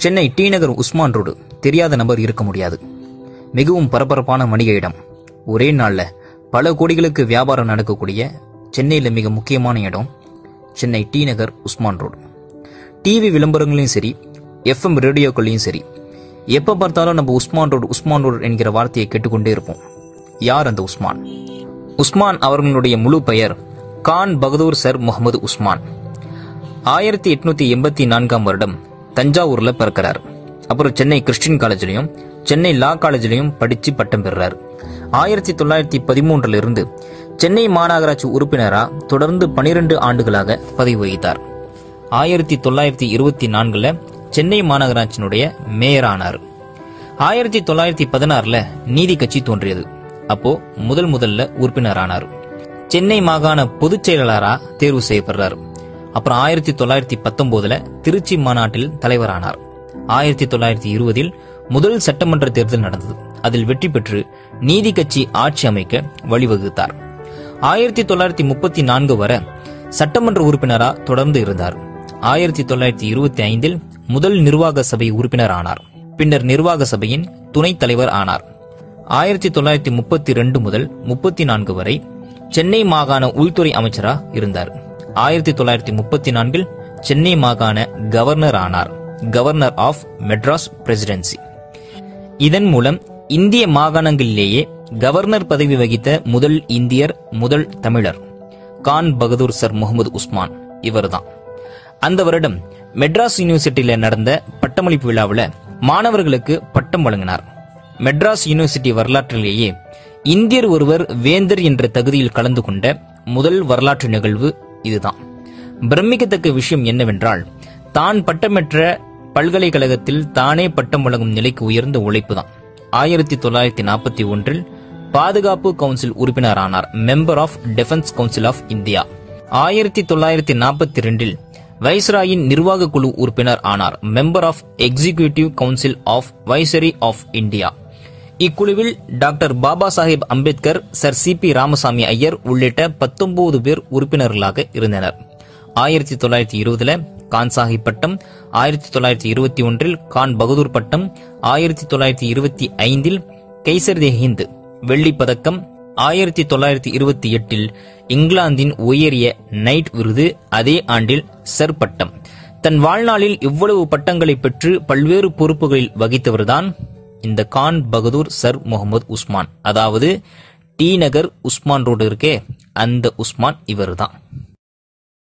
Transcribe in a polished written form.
Chennai D நகர் Usman road தெரியாத நபர் இருக்க முடியாது. மிகவும் பரபரப்பான வணிக இடம். ஒரே நாள்ல பல கோடிகளுக்கு வியாபாரம் நடக்கக்கூடிய சென்னையில் மிக முக்கியமான இடம் சென்னை டி நகர் உஸ்மான் ரோடு. டிவி விளம்பரங்களையும் சரி, எஃப்எம் ரேடியோக்களையும் சரி, எப்ப பார்த்தாலும் நம்ம உஸ்மான் ரோடு என்கிற வார்த்தையை கேட்டுக்கொண்டே இருப்போம். யார் அந்த உஸ்மான்? உஸ்மான் அவர்களுடைய முழு பெயர் கான் பகதூர் சர் முகமது உஸ்மான். 1884 வருடம் தஞ்சாவூர்ல பிறக்கிறார். அப்புறம் சென்னை கிறிஸ்டியன் காலேஜ்லயும் சென்னை லா காலேஜ்லயும் படிச்சு பட்டம் பெறுறார். 1913 இருந்து சென்னை மாநகராட்சி உறுப்பினரா தொடர்ந்து 12 ஆண்டுகளாக பதவி வகித்தார். 1924 சென்னை மாநகராட்சியினுடைய மேயர் ஆனார். 1916 நீதி கட்சி தோன்றியது. அப்போ முதல்ல உறுப்பினர் ஆனார். சென்னை மாகாண பொதுச் செயலாளரா தேர்வு செய்யப்படுறார். அப்புறம் 1919 திருச்சி மாநாட்டில் தலைவரானார். 1920 முதல் சட்டமன்ற தேர்தல் நடந்தது. அதில் வெற்றி பெற்று நீதி கட்சி ஆட்சி அமைக்க வழிவகுத்தார். 1934 வரை சட்டமன்ற உறுப்பினரா தொடர்ந்து இருந்தார். 1925 முதல் நிர்வாக சபை உறுப்பினர் ஆனார். பின்னர் நிர்வாக சபையின் துணைத் தலைவர் ஆனார். 1932 முதல் 34 வரை சென்னை மாகாண உள்துறை அமைச்சரா இருந்தார். 1934 சென்னை மாகாண கவர்னர் ஆனார். Governor of Madras presidency. இதன் மூலம் இந்திய மாகாணங்களிலேயே கவர்னர் பதவி வகித்த முதல் இந்தியர், முதல் தமிழர் கான் பகதூர் சர் முகமது உஸ்மான் இவர்தான். அந்த வருடம் மெட்ராஸ் யூனிவர்சிட்டியில நடந்த பட்டமளிப்பு விழாவில் மாணவர்களுக்கு பட்டம் வழங்கினார். மெட்ராஸ் யூனிவர்சிட்டி வரலாற்றிலேயே இந்தியர் ஒருவர் வேந்தர் என்ற தகுதியில் கலந்து கொண்ட முதல் வரலாற்று நிகழ்வு இதுதான். பிரமிக்கத்தக்க விஷயம் என்னவென்றால், தான் பட்டமேற்ற பல்கலைக்கழகத்தில் தானே பட்டம் வழங்கும் நிலைக்கு உயர்ந்த உழைப்பு தான். 1941 பாதுகாப்பு கவுன்சில் உறுப்பினர் ஆனார். Member of defence council of India. 1942 வைஸ்ராயின் நிர்வாக குழு உறுப்பினர் ஆனார். Member of executive council of viceroy of India. இக்குழுவில் doctor Baba Saheb Ambedkar, sir C P. Ramaswamy Iyer உள்ளிட்ட 19 பேர் உறுப்பினர்களாக இருந்தனர். 1920 கான் சாஹிப் பட்டம், 1921 கான் பகதூர் பட்டம், 1925 கைசர் தே ஹிந்த் வெள்ளி பதக்கம், 1928 இங்கிலாந்தின் உயரிய நைட் விருது, அதே ஆண்டில் சர் பட்டம். தன் வாழ்நாளில் இவ்வளவு பட்டங்களை பெற்று பல்வேறு பொறுப்புகளில் வகித்தவர்தான் இந்த கான் பகதூர் சர் முகமது உஸ்மான். அதாவது டி நகர் உஸ்மான் ரோடு இருக்கே, அந்த உஸ்மான் இவர்தான்.